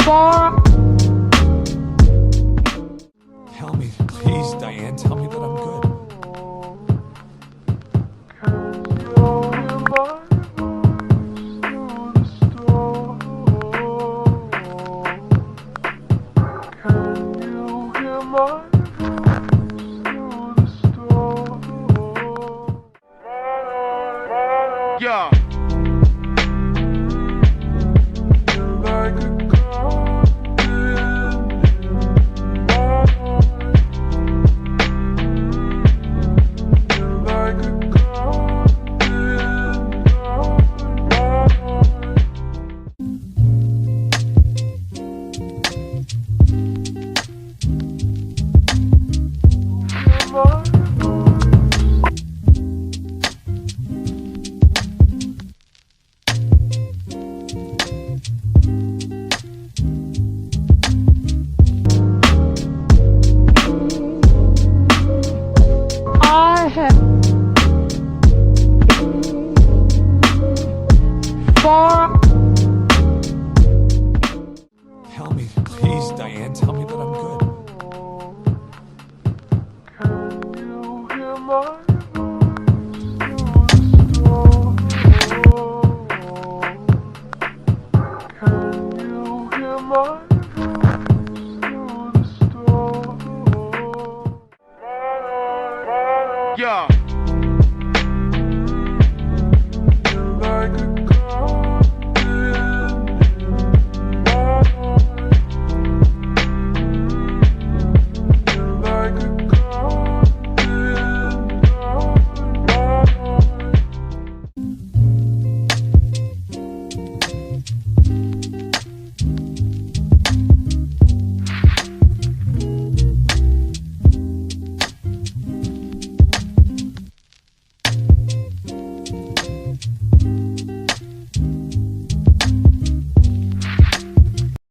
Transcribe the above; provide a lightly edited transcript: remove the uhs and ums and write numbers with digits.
Tell me, please, Diane, tell me that I'm good. Yeah. Tell me, please, Diane, tell me that I'm good. Can you hear my Can you hear my